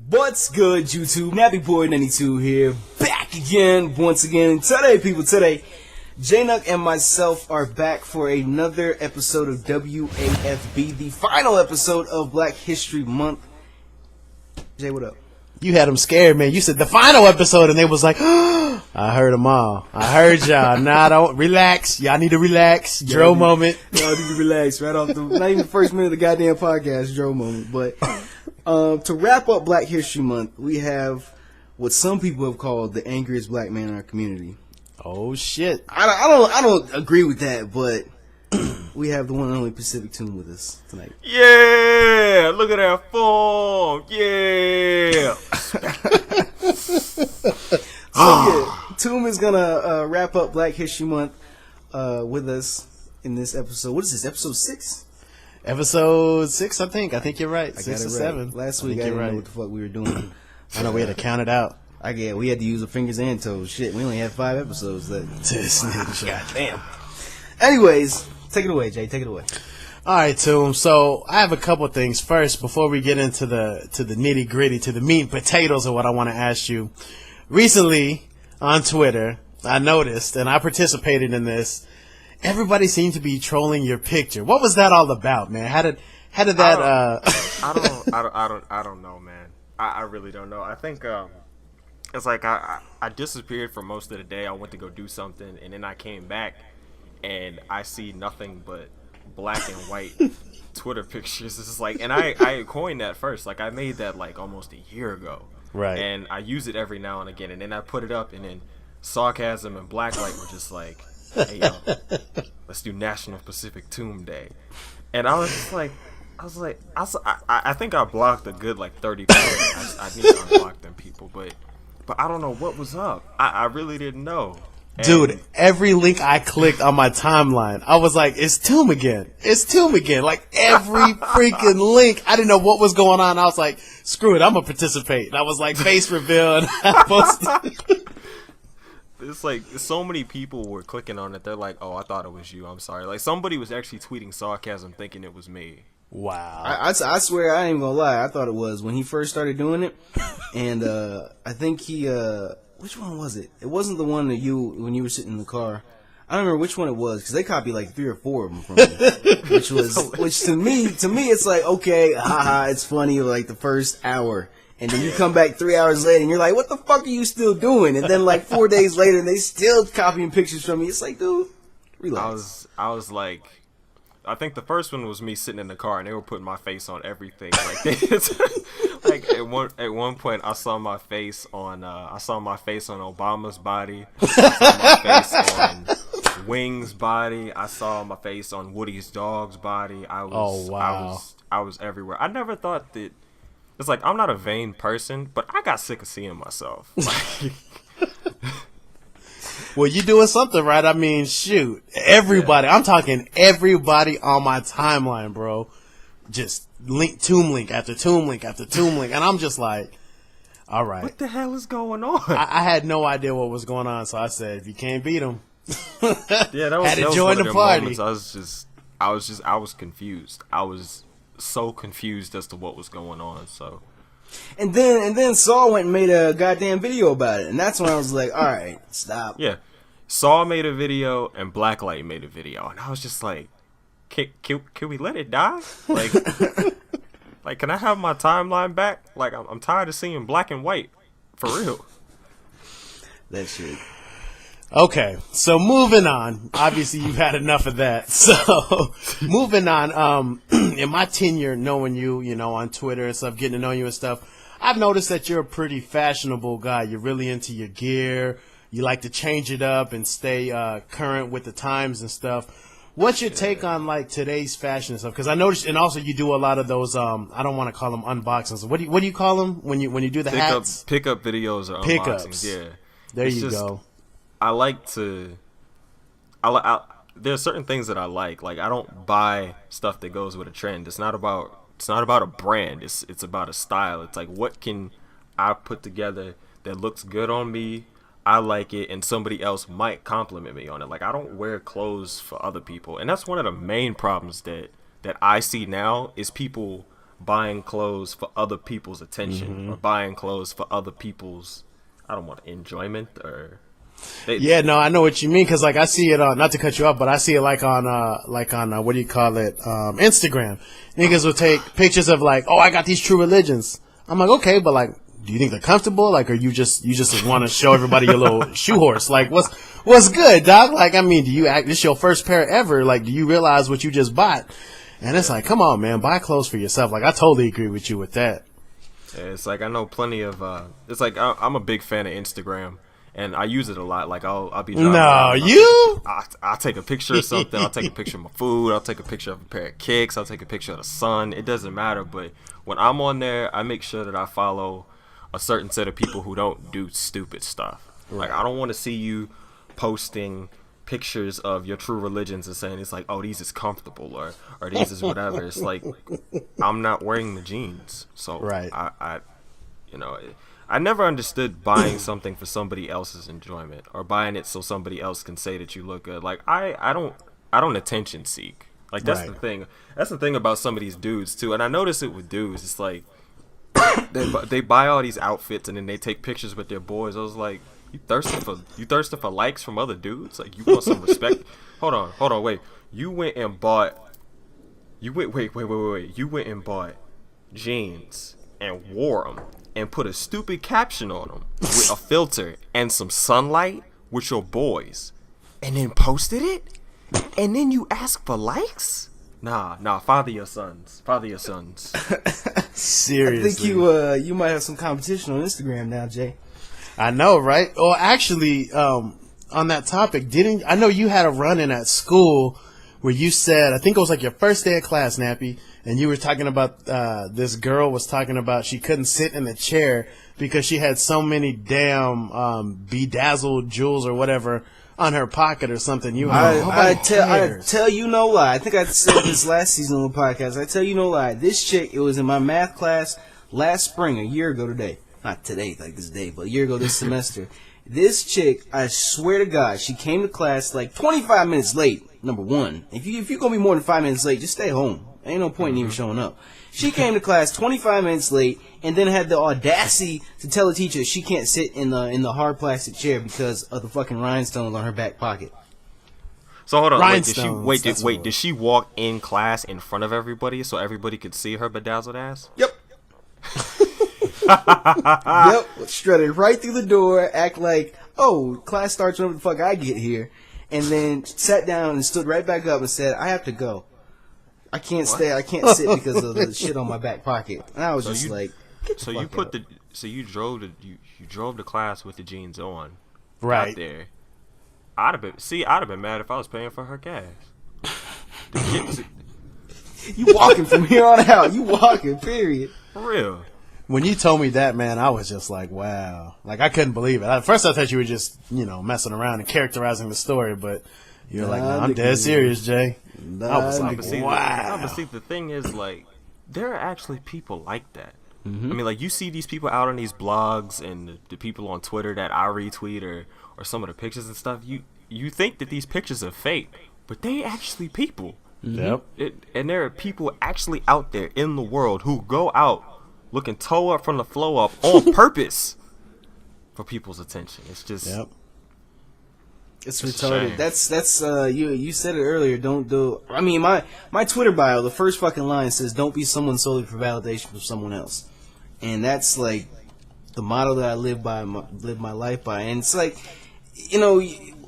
What's good, YouTube? Nappy Boy 92 here, back again, once again. Today, people, J-Nuck and myself are back for another episode of WAFB, the final episode of Black History Month. Jay, what up? You had them scared, man. You said the final episode, and they was like, oh, I heard them all. I heard y'all. Nah, don't relax. Y'all need to relax. Dro moment. Y'all need to relax right off the, not even the first minute of the goddamn podcast, Dro moment. But to wrap up Black History Month, we have what some people have called the angriest black man in our community. Oh shit! I don't agree with that, but we have the one and only PacificTomb with us tonight. Yeah, look at that form. Yeah. Tomb is gonna wrap up Black History Month with us in this episode. What is this? Episode 6? Episode 6, I think. I think you're right. 6 or 7. Last week I didn't know what the fuck we were doing. I know we had to count it out. We had to use our fingers and toes. Shit, we only had 5 episodes. God damn. Anyways, take it away, Jay. Take it away. All right, Tomb. So I have a couple of things. First, before we get into the nitty gritty, to the meat and potatoes of what I want to ask you. Recently on Twitter, I noticed, and I participated in this. Everybody seemed to be trolling your picture. What was that all about, man? How did that? I don't know, man. I really don't know. I think it's like I disappeared for most of the day. I went to go do something, and then I came back, and I see nothing but black and white Twitter pictures. It's just like, and I coined that first. Like I made that like almost a year ago, right? And I use it every now and again, and then I put it up, and then Sarcasm and Blacklight were just like, hey yo, let's do National PacificTomb Day. And I was just like, I think I blocked a good like 30 people. I need to unblock them people, but I don't know what was up. I really didn't know. And dude, every link I clicked on my timeline, I was like, it's Tomb again. It's Tomb again. Like every freaking link. I didn't know what was going on. I was like, screw it, I'm gonna participate. And I was like, face reveal, and I posted. It's like so many people were clicking on it. They're like, "Oh, I thought it was you. I'm sorry." Like somebody was actually tweeting Sarcasm, thinking it was me. Wow. I swear I ain't gonna lie. I thought it was when he first started doing it, and I think he which one was it? It wasn't the one that when you were sitting in the car. I don't remember which one it was because they copied like 3 or 4 of them from me, which to me it's like, okay, haha, it's funny like the first hour. And then you come back 3 hours later and you're like, what the fuck are you still doing? And then like 4 days later, they still copying pictures from me. It's like, dude, relax. I was like, I think the first one was me sitting in the car and they were putting my face on everything. Like, like at one point, I saw my face on Obama's body. I saw my face on Wing's body. I saw my face on Woody's dog's body. I was everywhere. I never thought that. It's like, I'm not a vain person, but I got sick of seeing myself. Like, well, you doing something right. I mean, shoot. Everybody. Yeah. I'm talking everybody on my timeline, bro. Just Tomb link after Tomb link after Tomb link. And I'm just like, all right. What the hell is going on? I had no idea what was going on, so I said, if you can't beat them, yeah, that was, had to that join was the party. I was confused. I was so confused as to what was going on. So, and then Saul went and made a goddamn video about it, and that's when I was like, all right, stop. Yeah, Saul made a video and Blacklight made a video, and I was just like, can we let it die? Like, like, can I have my timeline back? Like, I'm tired of seeing black and white, for real. That shit. Okay, so moving on. Obviously, you've had enough of that. So, moving on. In my tenure knowing you, on Twitter and stuff, getting to know you and stuff, I've noticed that you're a pretty fashionable guy. You're really into your gear. You like to change it up and stay current with the times and stuff. What's your take on like today's fashion and stuff? Because I noticed, and also you do a lot of those. I don't want to call them unboxings. What do you call them when you do the hats? Pickup videos or unboxings. Yeah, there you go. I like to. There are certain things that I like. Like, I don't buy stuff that goes with a trend. It's not about a brand. It's about a style. It's like, what can I put together that looks good on me? I like it, and somebody else might compliment me on it. Like, I don't wear clothes for other people, and that's one of the main problems that I see now is people buying clothes for other people's attention or buying clothes for other people's, I don't want enjoyment or. Yeah, no, I know what you mean, because like I see it on, not to cut you off, but I see it like on what do you call it, Instagram. Niggas will take pictures of like, oh, I got these True Religions. I'm like, okay, but like, do you think they're comfortable? Like, or you just want to show everybody your little shoe horse? Like, what's good, dog? Like, I mean, this your first pair ever? Like, do you realize what you just bought? And it's like, come on, man, buy clothes for yourself. Like, I totally agree with you with that. Yeah, it's like I know plenty of. It's like I'm a big fan of Instagram. And I use it a lot. Like I'll be driving. No, you? I'll take a picture of something. I'll take a picture of my food. I'll take a picture of a pair of kicks. I'll take a picture of the sun. It doesn't matter. But when I'm on there, I make sure that I follow a certain set of people who don't do stupid stuff. Like I don't want to see you posting pictures of your True Religions and saying it's like, oh, these is comfortable or these is whatever. It's like I'm not wearing the jeans, so I you know. I never understood buying something for somebody else's enjoyment or buying it so somebody else can say that you look good. Like I don't attention seek. Like that's the thing. That's the thing about some of these dudes too. And I notice it with dudes. It's like they buy all these outfits and then they take pictures with their boys. I was like, you thirsting for likes from other dudes? Like you want some respect? Hold on, wait. You went and bought jeans and wore them. And put a stupid caption on them with a filter and some sunlight with your boys, and then posted it, and then you ask for likes? Nah, father your sons. Seriously, I think you might have some competition on Instagram now, Jay. I know, right? Well, actually, on that topic, I know you had a run-in at school where you said, I think it was like your first day of class, Nappy, and you were talking about, this girl was talking about she couldn't sit in the chair because she had so many damn, bedazzled jewels or whatever on her pocket or something. I tell you no lie. I think I said this last season on the podcast. I tell you no lie. This chick, it was in my math class last spring, a year ago today. Not today, like this day, but a year ago this semester. This chick, I swear to God, she came to class like 25 minutes late. Number one, if you're gonna be more than 5 minutes late, just stay home. Ain't no point in even showing up. She came to class 25 minutes late and then had the audacity to tell the teacher she can't sit in the hard plastic chair because of the fucking rhinestones on her back pocket. So hold on, did she walk in class in front of everybody so everybody could see her bedazzled ass? Yep. Yep. Strutted right through the door, act like, oh, class starts whenever the fuck I get here. And then sat down and stood right back up and said, I have to go. I can't stay. I can't sit because of the shit on my back pocket. And I was you drove to class with the jeans on. Right. Out there. I'd have been mad if I was paying for her gas. You walking from here on out. You walking, period. For real. When you told me that, man, I was just like, wow. Like, I couldn't believe it. At first, I thought you were just, messing around and characterizing the story, but you were like, no, I'm dead serious, Jay. I was like, wow. But see, the thing is, like, there are actually people like that. Mm-hmm. I mean, like, you see these people out on these blogs and the people on Twitter that I retweet or some of the pictures and stuff. You think that these pictures are fake, but they actually people. Yep. And there are people actually out there in the world who go out looking toe up from the flow up on purpose for people's attention. It's just, it's retarded. That's you said it earlier. Don't do. I mean, my Twitter bio, the first fucking line says, "Don't be someone solely for validation from someone else," and that's like the motto that I live my life by. And it's like,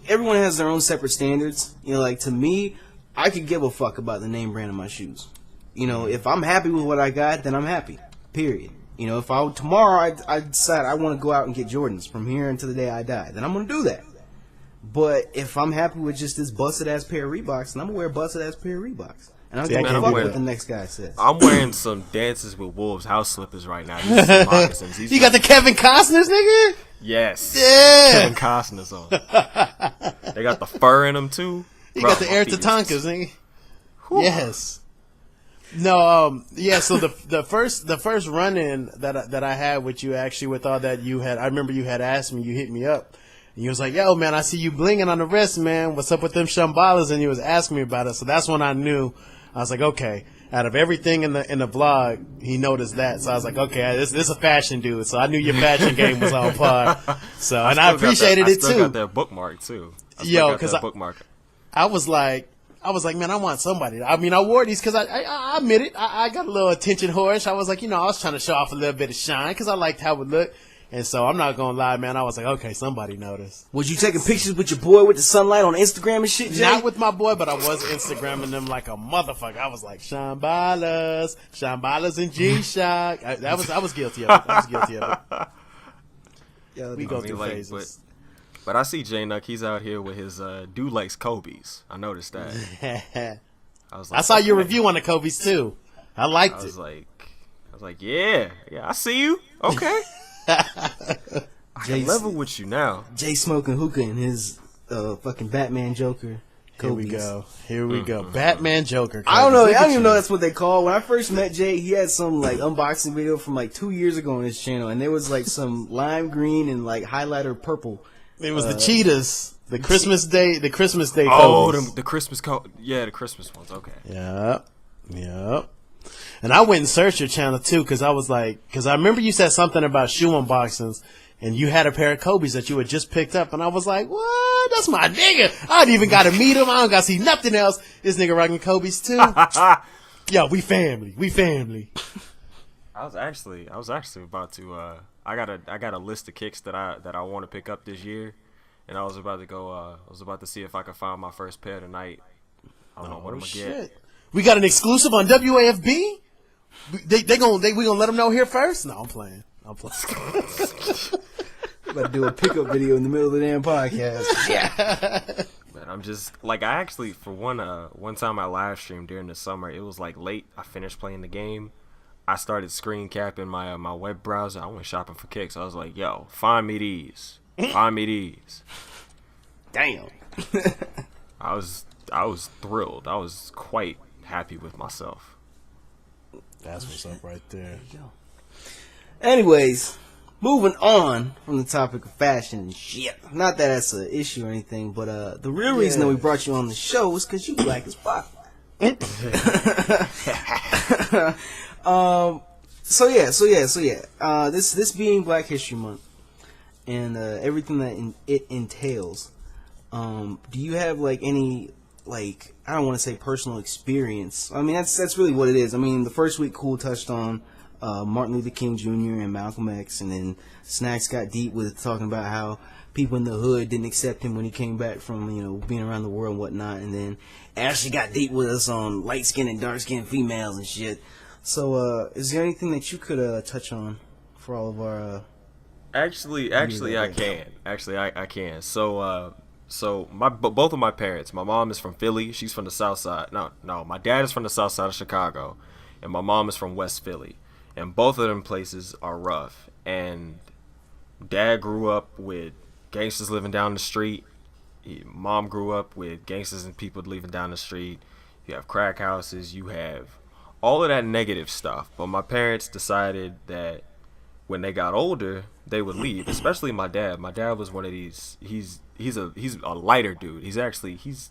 everyone has their own separate standards. Like to me, I could give a fuck about the name brand of my shoes. If I'm happy with what I got, then I'm happy. Period. If tomorrow I decide I want to go out and get Jordans from here until the day I die, then I'm gonna do that. But if I'm happy with just this busted ass pair of Reeboks, then I'm gonna wear a busted ass pair of Reeboks. And I don't give a fuck what the next guy says. I'm wearing some Dances with Wolves house slippers right now. These are moccasins. You got the Kevin Costner's, nigga? Yes. Yeah. Kevin Costner's on. They got the fur in them too. You got the Air Tatankas, nigga. Whew. Yes. No, so the first run-in that I had with you, actually, with all that I remember you had asked me, you hit me up, and you was like, yo, man, I see you blinging on the wrist, man, what's up with them Shambalas, and you was asking me about it, so that's when I knew, I was like, okay, out of everything in the vlog, he noticed that. So I was like, okay, this is a fashion dude. So I knew your fashion game was on par. So and I appreciated it too. I still got that bookmark too. Because I was like, man, I want somebody. I mean, I wore these because I admit it. I got a little attention whorish. I was like, I was trying to show off a little bit of shine because I liked how it looked. And so I'm not gonna lie, man. I was like, okay, somebody noticed. Was you taking pictures with your boy with the sunlight on Instagram and shit, Jay? Not with my boy, but I was Instagramming them like a motherfucker. I was like, Shine Ballers and G-Shock. I was guilty of it. Yeah, we go through phases. But I see J-Nuck, he's out here with his dude likes Kobe's. I noticed that. I saw your review on the Kobe's too. I liked it. I was like, yeah, I see you. Okay. I can level with you now. Jay smoking hookah in his fucking Batman Joker. Kobe's. Here we go. Batman Joker. Kobe's. I don't know. I don't even know that's what they call. When I first met Jay, he had some like unboxing video from like 2 years ago on his channel, and there was like some lime green and like highlighter purple. It was the cheetahs. The Christmas Day. The Christmas Day. Oh, the Christmas yeah, the Christmas ones. Okay. Yep. And I went and searched your channel too, because I remember you said something about shoe unboxings, and you had a pair of Kobe's that you had just picked up, and I was like, what? That's my nigga. I ain't even got to meet him. I don't got to see nothing else. This nigga rocking Kobe's too. Yo, we family. I was actually about to. I got a list of kicks that I want to pick up this year, and I was about to go. I was about to see if I could find my first pair tonight. I don't know what I'm gonna get. We got an exclusive on WAFB. We gonna let them know here first. No, I'm playing. About to do a pickup video in the middle of the damn podcast. Yeah. But I'm just like, I actually for one time I live streamed during the summer. It was like late. I finished playing the game. I started screen capping my web browser. I went shopping for kicks. I was like, yo, find me these. Damn. I was thrilled. I was quite happy with myself. That's what's up right there. Anyways, moving on from the topic of fashion and shit. Not that that's an issue or anything, but the real reason that we brought you on the show is because you black as fuck. This being Black History Month and everything that it entails. Do you have like any I don't want to say personal experience. I mean that's really what it is. I mean the first week Cool touched on Martin Luther King Jr. and Malcolm X, and then Snacks got deep with talking about how people in the hood didn't accept him when he came back from being around the world and whatnot, and then Ashley got deep with us on light skinned and dark skinned females and shit. So is there anything that you could touch on for all of our Actually I can. I can. So both of my parents, my mom is from Philly. She's from the South Side. No, my dad is from the South Side of Chicago, and my mom is from West Philly. And both of them places are rough. And Dad grew up with gangsters living down the street. Mom grew up with gangsters and people living down the street. You have crack houses. You have all of that negative stuff. But my parents decided that when they got older, they would leave. Especially my dad. My dad was one of these. He's a lighter dude. He's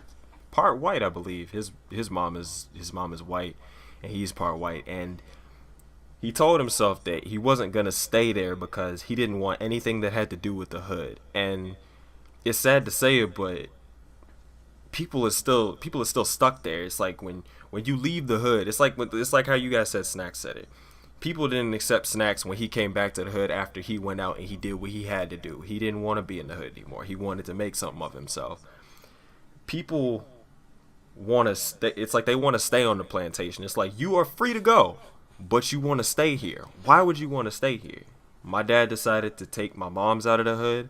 part white, I believe. His mom is white, and he's part white. And he told himself that he wasn't gonna stay there because he didn't want anything that had to do with the hood. And it's sad to say it, but people are still stuck there. It's like when you leave the hood, it's like how you guys said Snacks said it. People didn't accept Snacks when he came back to the hood after he went out and he did what he had to do. He didn't want to be in the hood anymore. He wanted to make something of himself. People want to stay. It's like they want to stay on the plantation. It's like you are free to go, but you want to stay here. Why would you want to stay here? My dad decided to take my mom's out of the hood,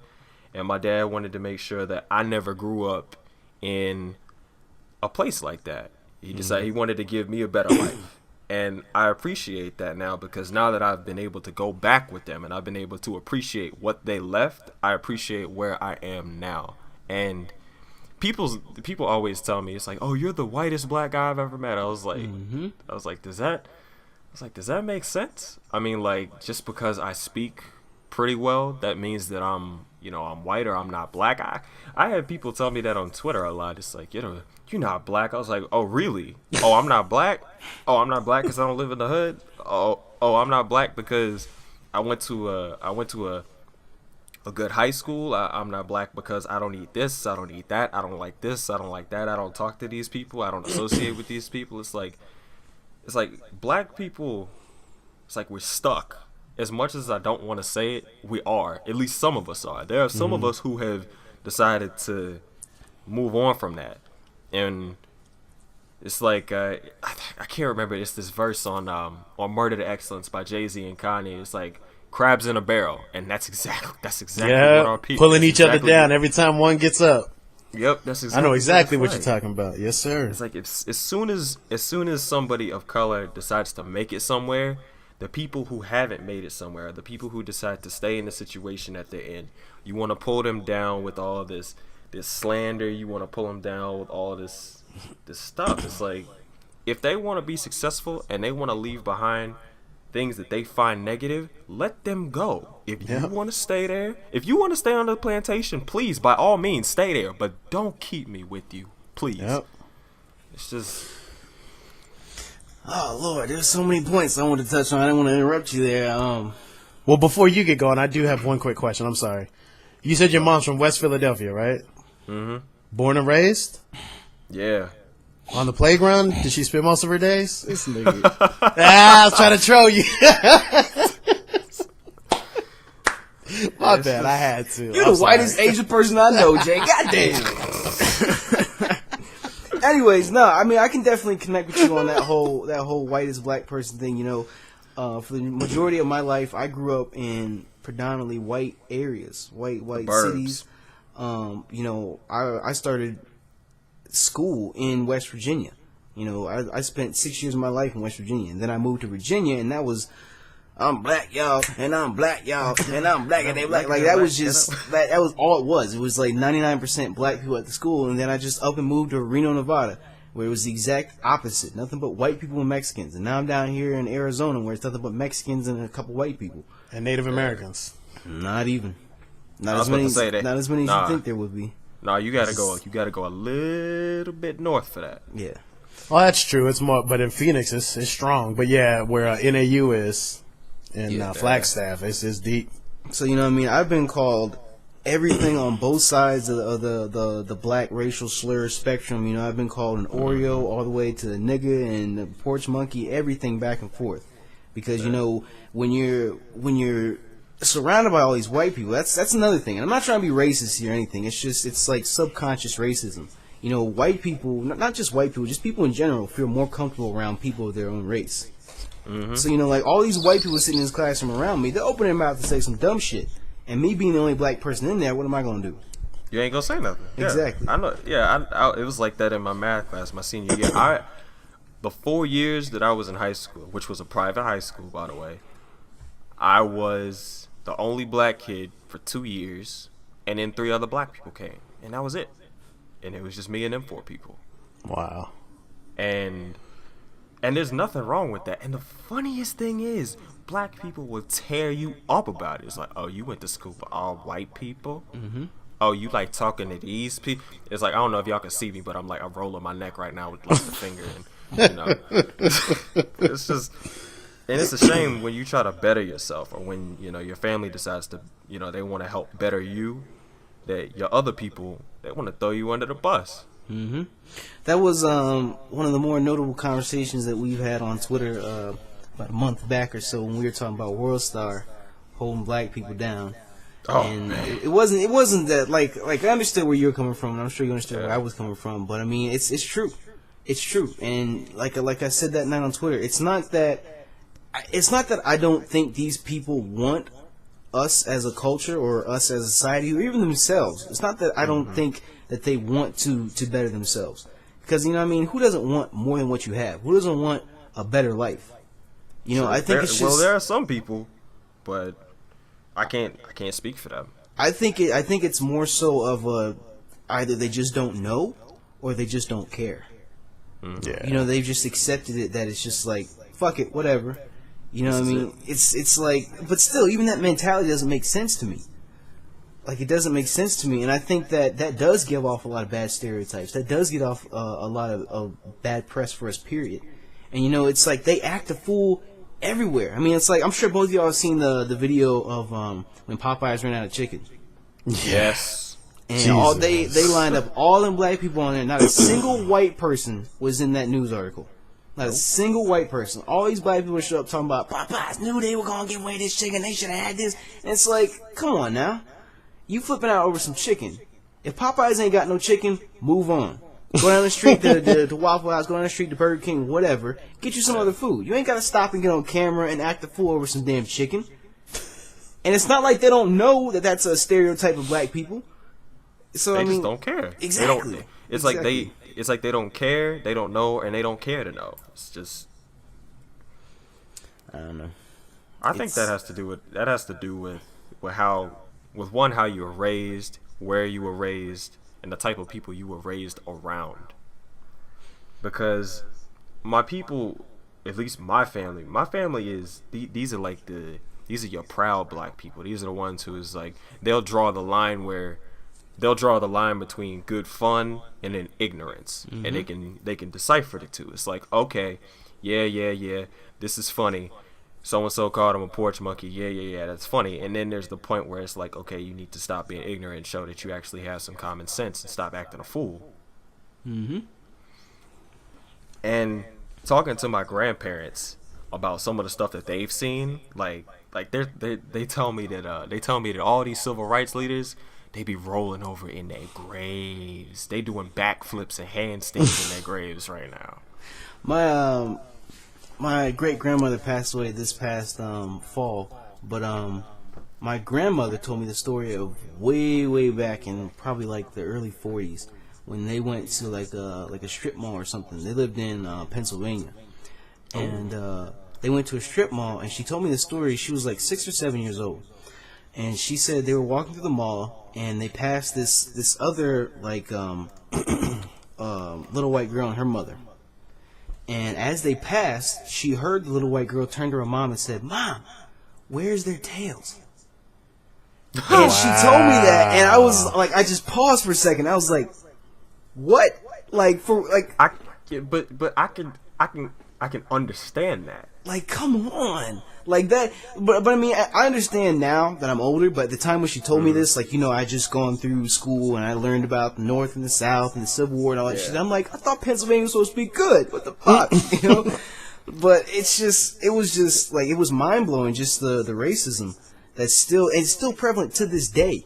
and my dad wanted to make sure that I never grew up in a place like that. He decided he wanted to give me a better life. And I appreciate that now, because now that I've been able to go back with them and I've been able to appreciate what they left, I appreciate where I am now. And people always tell me, it's like, oh, you're the whitest black guy I've ever met. I was like, does that make sense? I mean, like, just because I speak pretty well, that means that I'm white or I'm not black. I had people tell me that on Twitter a lot. It's like, you're not black. I was like, oh, really? Oh, I'm not black? Oh, I'm not black because I don't live in the hood? Oh, I'm not black because I went to a good high school. I'm not black because I don't eat this, I don't eat that, I don't like this, I don't like that, I don't talk to these people, I don't associate with these people. It's like black people, it's like we're stuck. As much as I don't want to say it, we are. At least some of us are. There are some of us who have decided to move on from that. And it's like, I can't remember, it's this verse on Murder to Excellence by Jay-Z and Kanye. It's like, crabs in a barrel. And that's exactly what our people, pulling each other down every time one gets up. Yep, that's exactly. I know exactly what you're talking about. Yes, sir. It's like, as soon as somebody of color decides to make it somewhere, the people who haven't made it somewhere, the people who decide to stay in the situation that they're in, you want to pull them down with all this slander. You want to pull them down with all this stuff. It's like, if they want to be successful and they want to leave behind things that they find negative, let them go. If you want to stay there, if you want to stay on the plantation, please, by all means, stay there. But don't keep me with you, please. Yep. It's just... Oh, Lord, there's so many points I wanted to touch on. I didn't want to interrupt you there. Well, before you get going, I do have one quick question. I'm sorry. You said your mom's from West Philadelphia, right? Mm-hmm. Born and raised? Yeah. On the playground? Did she spend most of her days? This nigga. I was trying to troll you. My bad, I had to. You're the whitest Asian person I know, Jay. Goddamn. Anyways, no, I mean, I can definitely connect with you on that whole whitest black person thing. For the majority of my life, I grew up in predominantly white areas, white cities. I started school in West Virginia. I spent 6 years of my life in West Virginia, and then I moved to Virginia, and that was, I'm black, y'all, and I'm black, y'all, and I'm black, and they black. Like, that was just, that was all it was. It was like 99% black people at the school, and then I just up and moved to Reno, Nevada, where it was the exact opposite. Nothing but white people and Mexicans. And now I'm down here in Arizona, where it's nothing but Mexicans and a couple white people. And Native Americans. Not even. Not as many as you think there would be. No, you gotta go a little bit north for that. Yeah. Well, that's true. It's more, but in Phoenix, it's strong. But yeah, where NAU is in Flagstaff, it's deep. So you know what I mean? I've been called everything on both sides of the black racial slur spectrum. I've been called an Oreo all the way to the nigga and the porch monkey, everything back and forth. Because when you're surrounded by all these white people, that's another thing. And I'm not trying to be racist here or anything. It's like subconscious racism. White people, not just white people, just people in general, feel more comfortable around people of their own race. Mm-hmm. So, like all these white people sitting in this classroom around me, they're opening their mouth to say some dumb shit. And me being the only black person in there, what am I going to do? You ain't going to say nothing. Yeah, exactly. I know. Yeah, it was like that in my math class, my senior year. The 4 years that I was in high school, which was a private high school, by the way, I was the only black kid for 2 years, and then 3 other black people came. And that was it. And it was just me and them 4 people. Wow. And there's nothing wrong with that. And the funniest thing is, black people will tear you up about it. It's like, oh, you went to school with all white people? Mm-hmm. Oh, you like talking to these people? It's like, I don't know if y'all can see me, but I'm rolling my neck right now with like the finger. And, it's just, and it's a shame when you try to better yourself, or when, your family decides to, they want to help better you, that your other people, they want to throw you under the bus. Mm-hmm. That was one of the more notable conversations that we've had on Twitter about a month back or so, when we were talking about World Star holding black people down. Oh, and man. It wasn't that like I understood where you were coming from, and I'm sure you understood where I was coming from. But I mean, it's true, and like I said that night on Twitter, it's not that I don't think these people want us as a culture or us as a society or even themselves. It's not that I don't think that they want to better themselves, because who doesn't want more than what you have? Who doesn't want a better life? I think it's just, there are some people, but I can't speak for them. I think it's more so of either they just don't know or they just don't care. Yeah. They've just accepted it, that it's just like, fuck it, whatever. You know what I mean? It's like, but still, even that mentality doesn't make sense to me. Like, it doesn't make sense to me, and I think that does give off a lot of bad stereotypes. That does get off a lot of bad press for us, period. And, you know, it's like they act a fool everywhere. I mean, it's like, I'm sure both of y'all have seen the video of when Popeyes ran out of chicken. Yes. And all they lined up all them black people on there. Not a single white person was in that news article. Not a single white person. All these black people show up talking about Popeyes knew they were going to give away this chicken. They should have had this. And it's like, come on now. You flipping out over some chicken. If Popeyes ain't got no chicken, move on. Go down the street to Waffle House, go down the street to Burger King, whatever. Get you some other food. You ain't got to stop and get on camera and act a fool over some damn chicken. And it's not like they don't know that that's a stereotype of black people. So They I mean, just don't care. Exactly. They don't, it's like they don't care, they don't know, and they don't care to know. It's just, I don't know. I think that has to do with how you were raised, where you were raised, and the type of people you were raised around. Because my people, at least my family is these are your proud black people. These are the ones who is like, they'll draw the line between good fun and then ignorance, and they can decipher the two. It's like, okay, yeah, this is funny. So and so called him a porch monkey. Yeah, that's funny. And then there's the point where it's like, okay, you need to stop being ignorant and show that you actually have some common sense and stop acting a fool. And talking to my grandparents about some of the stuff that they've seen, like they tell me that all these civil rights leaders, they be rolling over in their graves. They doing backflips and handstands in their graves right now. My great grandmother passed away this past fall, but my grandmother told me the story of way back in probably like the early 40s when they went to like a strip mall or something. They lived in Pennsylvania, and they went to a strip mall, and she told me the story. She was like 6 or 7 years old, and she said they were walking through the mall and they passed this other like little white girl and her mother. And as they passed, she heard the little white girl turn to her mom and said, "Mom, where's their tails?" And she told me that, and I was like, I just paused for a second. I was like, "What?" Like I can understand that. Like, come on, like that. But I mean, I understand now that I'm older. But at the time when she told me this, like, you know, I just gone through school and I learned about the North and the South and the Civil War and all that shit. I'm like, I thought Pennsylvania was supposed to be good. What the fuck, you know? But it was just like, it was mind blowing. Just the racism it's still prevalent to this day.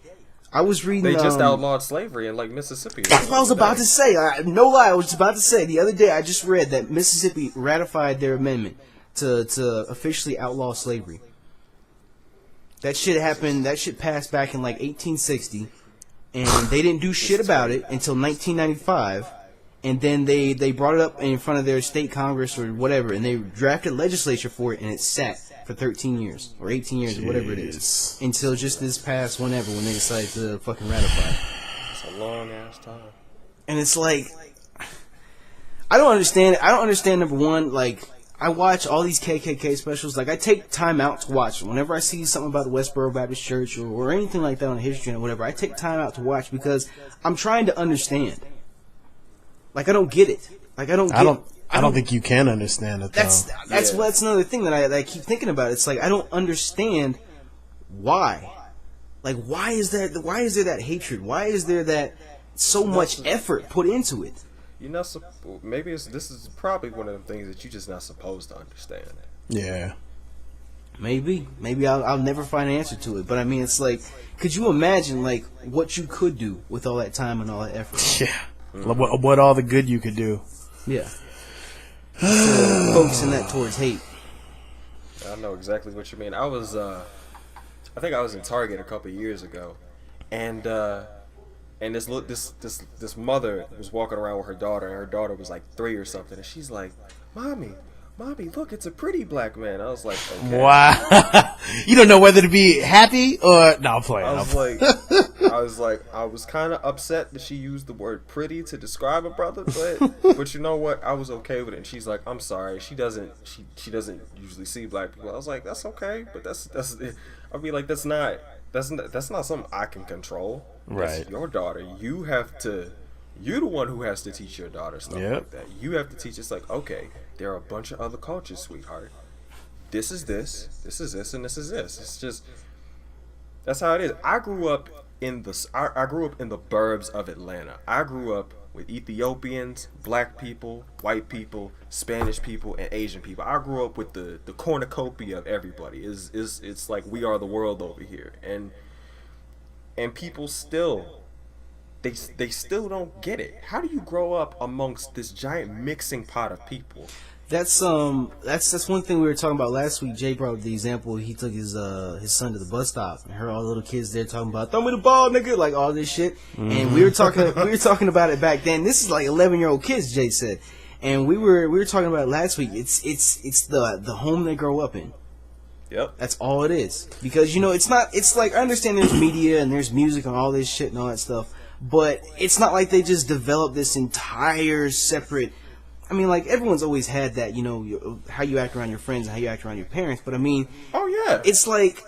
I was reading. They just outlawed slavery in like Mississippi. That's what I was about to say. No lie, I was about to say the other day. I just read that Mississippi ratified their amendment to officially outlaw slavery. That shit happened. That shit passed back in like 1860, and they didn't do shit about it until 1995. And then they brought it up in front of their state congress or whatever, and they drafted legislature for it, and it sat for 13 years or 18 years or whatever it is, until just this past whenever when they decided to fucking ratify it. It's a long ass time. And it's like, I don't understand. Number one, like, I watch all these KKK specials. Like, I take time out to watch them. Whenever I see something about the Westboro Baptist Church or anything like that on the History Channel or whatever, I take time out to watch because I'm trying to understand. Like, I don't get it. Like, I don't think you can understand it, though. That's another thing that I keep thinking about. It's like, I don't understand why. Like, why is there that hatred? Why is there that so much effort put into it? You're not. Maybe this is probably one of the things that you're just not supposed to understand. Yeah. Maybe I'll never find an answer to it. But I mean, it's like, could you imagine like what you could do with all that time and all that effort? Yeah. What all the good you could do. Yeah. Focusing that towards hate. I know exactly what you mean. I think I was in Target a couple of years ago, and this mother was walking around with her daughter, and her daughter was like 3 or something, and she's like, "Mommy, "Mommy, look, it's a pretty black man." I was like, "Okay." Wow. You don't know whether to be happy or no. I'm playing. I was kind of upset that she used the word "pretty" to describe a brother, but you know what? I was okay with it. And she's like, "I'm sorry, she doesn't usually see black people." I was like, "That's okay," but that's I'll be like, that's not something I can control. Right. That's your daughter. You're the one who has to teach your daughter stuff like that. You have to teach. It's like, okay, there are a bunch of other cultures, sweetheart. This is this, and this is this. It's just, that's how it is. I grew up in the burbs of Atlanta. I grew up with Ethiopians, black people, white people, Spanish people, and Asian people. I grew up with the cornucopia of everybody. It's like we are the world over here, and people still. They still don't get it. How do you grow up amongst this giant mixing pot of people? That's one thing we were talking about last week. Jay brought up the example. He took his son to the bus stop and heard all the little kids there talking about "throw me the ball, nigga," like all this shit. And we were talking about it back then. This is like 11-year-old kids, Jay said, and we were talking about it last week. It's the home they grow up in. Yep. That's all it is. Because it's like, I understand there's media and there's music and all this shit and all that stuff. But it's not like they just developed this entire separate. I mean, like, everyone's always had that, how you act around your friends and how you act around your parents. But I mean, oh yeah, it's like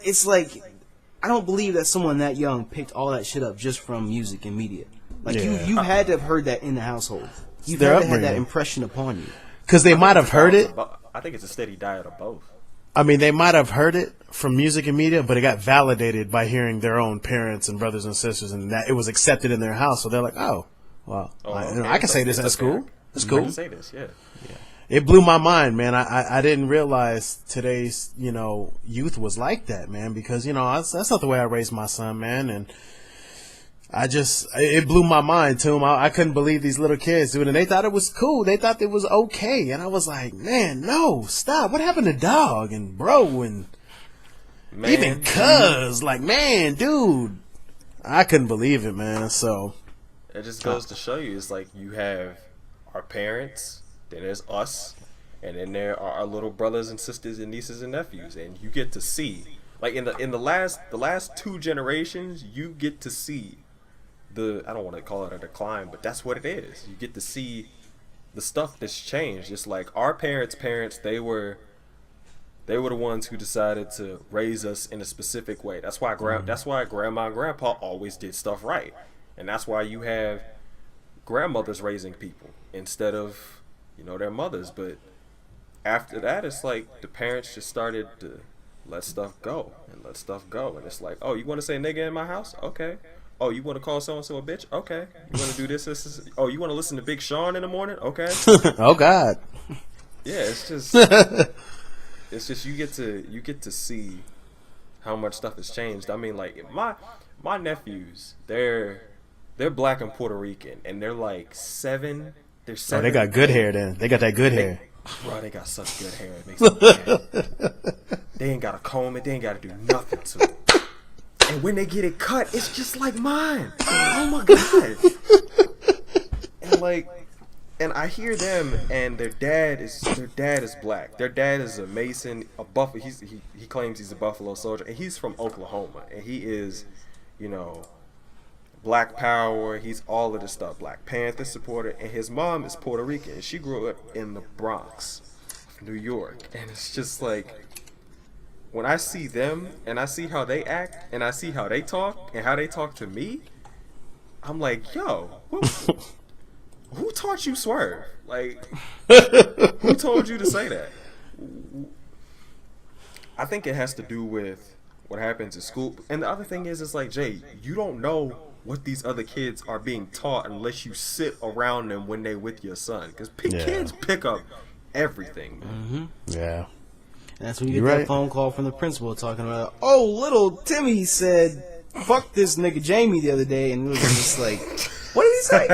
I don't believe that someone that young picked all that shit up just from music and media. Like you had to have heard that in the household. You've had to have that impression upon you. Because they might have heard it. I think it's a steady diet of both. I mean, they might have heard it from music and media, but it got validated by hearing their own parents and brothers and sisters, and that it was accepted in their house. So they're like, "Oh, well, I can say this at school. It's cool." I can say this, yeah. It blew my mind, man. I didn't realize today's youth was like that, man. Because that's not the way I raised my son, man, and it blew my mind too. I couldn't believe these little kids, dude, and they thought it was cool. They thought it was okay, and I was like, man, no, stop. What happened to dog and bro and even cuz? Like, man, dude, I couldn't believe it, man. So it just goes to show you, it's like you have our parents, then there's us, and then there are our little brothers and sisters and nieces and nephews, and you get to see, like in the last 2 generations, you get to see. I don't want to call it a decline, but that's what it is. You get to see the stuff that's changed. Just like our parents' they were the ones who decided to raise us in a specific way. That's why grandma and grandpa always did stuff right, and that's why you have grandmothers raising people instead of their mothers. But after that, it's like the parents just started to let stuff go, and it's like, oh, you want to say nigga in my house? Okay. Oh, you want to call so-and-so a bitch? Okay. You want to do this? Oh, you want to listen to Big Sean in the morning? Okay. Oh, God. Yeah, it's just you get to see how much stuff has changed. I mean, like, my nephews, they're black and Puerto Rican, and they're like 7. They're 7. Oh, they got good hair then. They got that good hair. Bro, they got such good hair. It makes me mad. They ain't got to comb it. They ain't got to do nothing to it. And when they get it cut, it's just like mine. Oh my God! And I hear them, and their dad is black. Their dad is a Mason, a Buffalo. He claims he's a Buffalo Soldier, and he's from Oklahoma, and he is, Black Power. He's all of this stuff. Black Panther supporter, and his mom is Puerto Rican. And she grew up in the Bronx, New York, and it's just like, when I see them and I see how they act and I see how they talk and how they talk to me, I'm like, yo, who taught you swerve? Like, who told you to say that? I think it has to do with what happens at school. And the other thing is, it's like, Jay, you don't know what these other kids are being taught unless you sit around them when they're with your son. Because kids pick up everything, man. Mm-hmm. Yeah. And that's when you get that phone call from the principal talking about, oh, little Timmy said, fuck this nigga Jamie the other day. And it was just like, what did he say?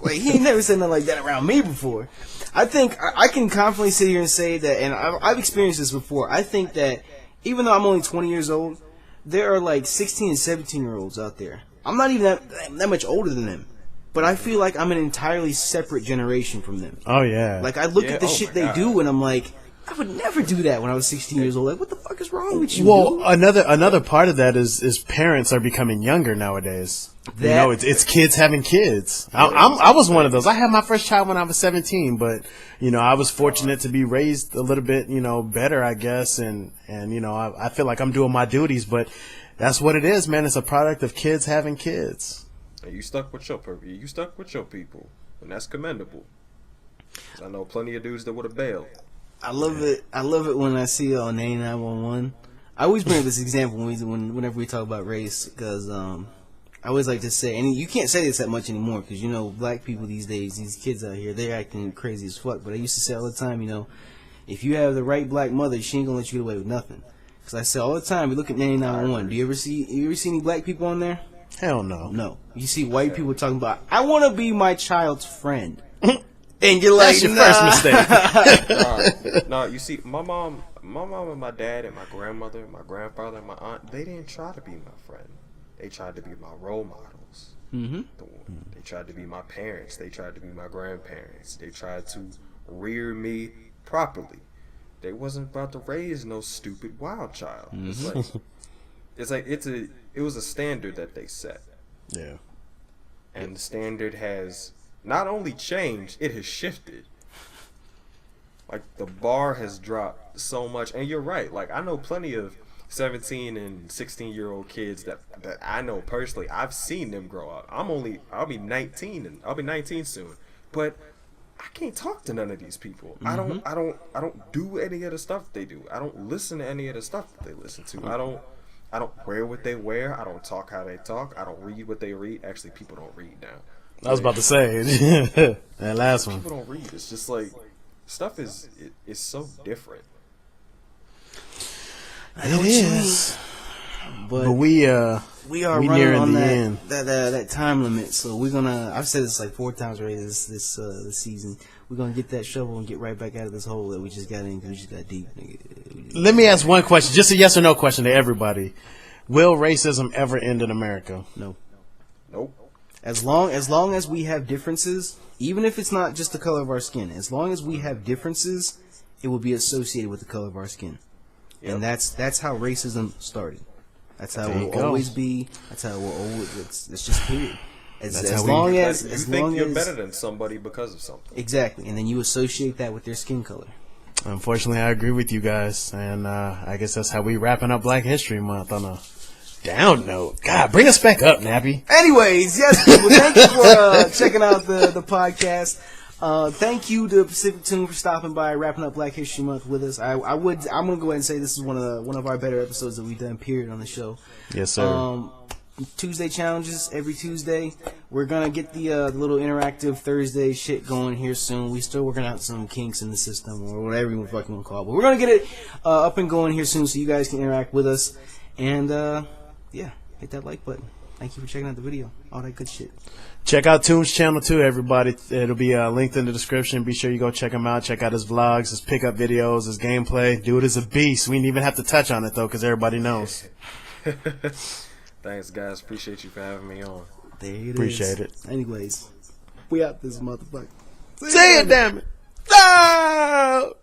Like, he ain't never said nothing like that around me before. I think I can confidently sit here and say that, and I've experienced this before. I think that even though I'm only 20 years old, there are like 16 and 17-year-olds out there. I'm not even that much older than them. But I feel like I'm an entirely separate generation from them. Oh, yeah. Like, I look at the shit they do, and I'm like, I would never do that when I was 16 years old. Like, what the fuck is wrong with you? Well, dude? another part of that is parents are becoming younger nowadays. It's kids having kids. I was one of those. I had my first child when I was 17, but I was fortunate to be raised a little bit better, I guess, and I feel like I'm doing my duties, but that's what it is, man. It's a product of kids having kids. And you stuck with your people, and that's commendable. 'Cause I know plenty of dudes that would have bailed. I love it. I love it when I see it on 9911. I always bring up this example whenever we talk about race, because I always like to say, and you can't say this that much anymore, because black people these days, these kids out here, they're acting crazy as fuck. But I used to say all the time, if you have the right black mother, she ain't gonna let you get away with nothing. Because I say all the time, you look at 9911. Do you ever see any black people on there? Hell no. No. You see white people talking about, I want to be my child's friend. And you're like, that's your first mistake. No, you see, my mom and my dad and my grandmother and my grandfather and my aunt, they didn't try to be my friend. They tried to be my role models. Mm-hmm. They tried to be my parents. They tried to be my grandparents. They tried to rear me properly. They wasn't about to raise no stupid wild child. Mm-hmm. It was a standard that they set. Yeah. And the standard has not only changed, it has shifted. Like, the bar has dropped so much. And you're right. Like, I know plenty of 17 and 16-year-old kids that I know personally. I've seen them grow up. I'll be 19 and I'll be 19 soon. But I can't talk to none of these people. Mm-hmm. I don't do any of the stuff they do. I don't listen to any of the stuff that they listen to. I don't wear what they wear. I don't talk how they talk. I don't read what they read. Actually, people don't read now. I was about to say that last one. People don't read. It's just like stuff is so different. It is. But we are running nearing on the end. that time limit, so we're gonna. I've said this like 4 times already this season. We're gonna get that shovel and get right back out of this hole that we just got in because we just got deep. Let me ask one question, just a yes or no question to everybody: will racism ever end in America? No. Nope. As long as we have differences, even if it's not just the color of our skin, as long as we have differences, it will be associated with the color of our skin. Yep. And that's how racism started. That's how it will always be. That's how it will always. It's just period. As long as you're better than somebody because of something. Exactly, and then you associate that with their skin color. Unfortunately, I agree with you guys, and I guess that's how we wrapping up Black History Month on a down note. God, bring us back up, Nappy. Anyways, yes, people, thank you for checking out the podcast. Thank you to PacificTomb for stopping by, wrapping up Black History Month with us. I'm gonna go ahead and say this is one of our better episodes that we've done, period, on the show. Yes, sir. Tuesday challenges every Tuesday. We're gonna get the little interactive Thursday shit going here soon. We still working out some kinks in the system or whatever you fucking want to call it. But we're gonna get it up and going here soon so you guys can interact with us. And yeah, hit that like button. Thank you for checking out the video. All that good shit. Check out Toon's channel too, everybody. It'll be linked in the description. Be sure you go check him out. Check out his vlogs, his pickup videos, his gameplay. Dude is a beast. We didn't even have to touch on it though, because everybody knows. Thanks, guys. Appreciate you for having me on. There it Appreciate it. Anyways, we out this motherfucker. Say it, damn it. No!